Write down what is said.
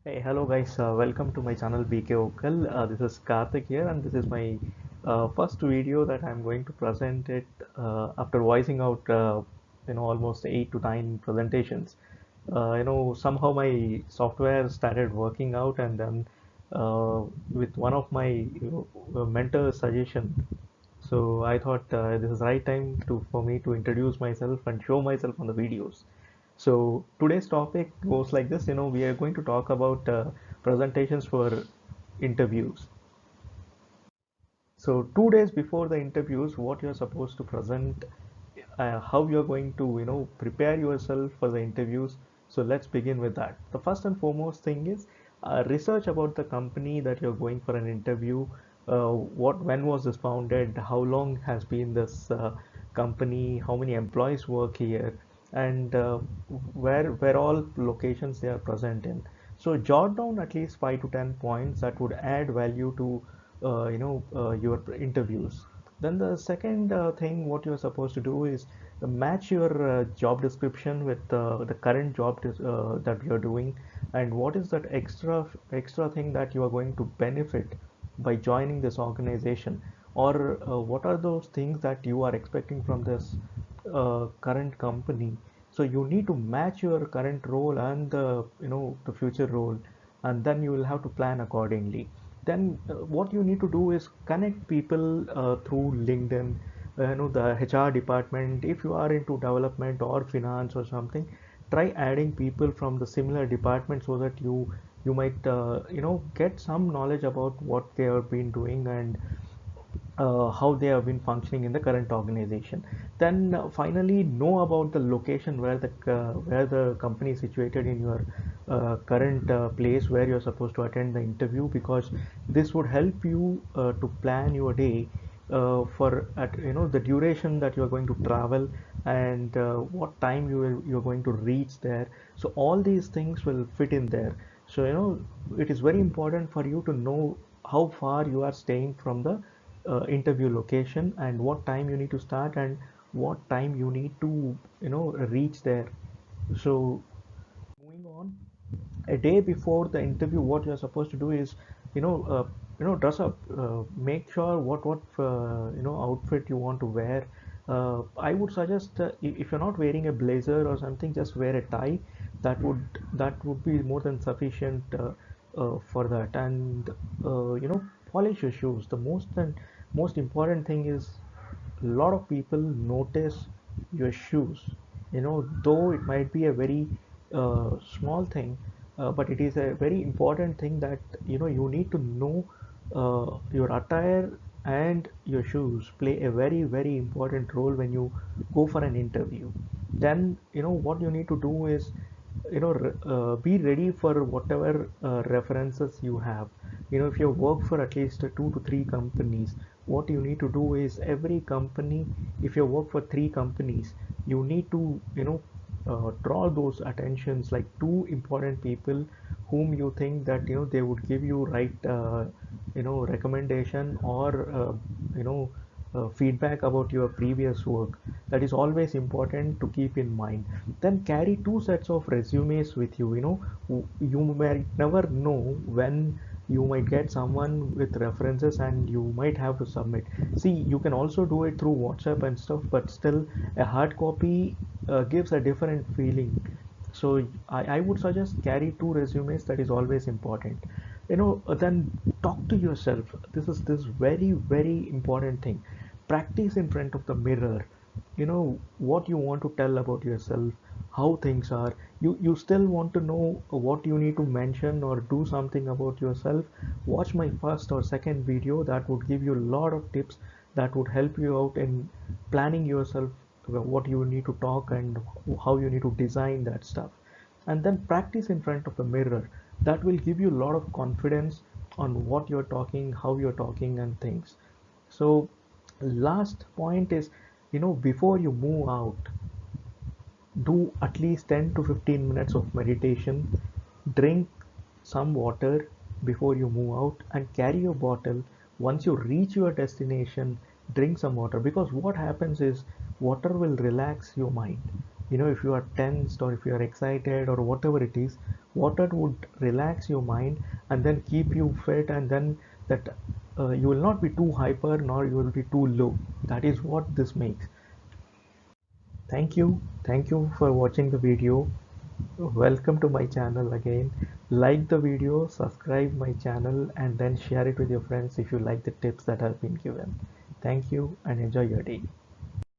Hey, hello guys, welcome to my channel BK Okal. This is Karthik here, and this is my first video that I'm going to present it after voicing out, almost 8 to 9 presentations. Somehow my software started working out, and then with one of my mentor's suggestion, so I thought this is right time for me to introduce myself and show myself on the videos. So today's topic goes like this. We are going to talk about presentations for interviews. So 2 days before the interviews, what you're supposed to present, how you're going to, prepare yourself for the interviews. So let's begin with that. The first and foremost thing is research about the company that you're going for an interview. When was this founded? How long has been this company? How many employees work here? And where all locations they are present in. So jot down at least 5 to 10 points that would add value to your interviews. Then the second thing what you're supposed to do is match your job description with the current that you're doing, and what is that extra thing that you are going to benefit by joining this organization, or what are those things that you are expecting from this current company. So you need to match your current role and the future role, and then you will have to plan accordingly. Then what you need to do is connect people through LinkedIn, the HR department. If you are into development or finance or something, try adding people from the similar department so that you might get some knowledge about what they have been doing, and how they have been functioning in the current organization. Then finally know about the location where the company is situated in your current place where you're supposed to attend the interview, because this would help you to plan your day for the duration that you are going to travel, and what time you're going to reach there. So all these things will fit in there. So it is very important for you to know how far you are staying from the interview location, and what time you need to start, and what time you need to reach there. So moving on, a day before the interview, what you're supposed to do is you know uh, dress up, make sure what outfit you want to wear. I would suggest, if you're not wearing a blazer or something, just wear a tie. That would be more than sufficient for that. And polish your shoes. The most important thing is, a lot of people notice your shoes. Though it might be a very small thing, but it is a very important thing that you need to know. Your attire and your shoes play a very very important role when you go for an interview. Then what you need to do is be ready for whatever references you have. If you work for at least 2 to 3 companies, what you need to do is, every company, if you work for 3 companies, you need to draw those attentions, like two important people whom you think that they would give you right recommendation, or feedback about your previous work. That is always important to keep in mind. Then carry 2 sets of resumes with you. You might never know when you might get someone with references, and you might have to submit. See, you can also do it through WhatsApp and stuff, but still a hard copy gives a different feeling. So I would suggest carry 2 resumes. That is always important. Then talk to yourself. This very very important thing. Practice in front of the mirror. What you want to tell about yourself, how things are. You still want to know what you need to mention or do something about yourself. Watch my first or second video. That would give you a lot of tips that would help you out in planning yourself, what you need to talk, and how you need to design that stuff. And then practice in front of the mirror. That will give you a lot of confidence on what you're talking, how you're talking, and things. So last point is, before you move out, do at least 10 to 15 minutes of meditation. Drink some water before you move out, and carry your bottle. Once you reach your destination, drink some water, because what happens is, water will relax your mind. If you are tensed, or if you are excited, or whatever it is, water would relax your mind and then keep you fit, and then that you will not be too hyper nor you will be too low. That is what this makes. Thank you for watching the video. Welcome to my channel again. Like the video, subscribe my channel, and then share it with your friends if you like the tips that have been given. Thank you and enjoy your day.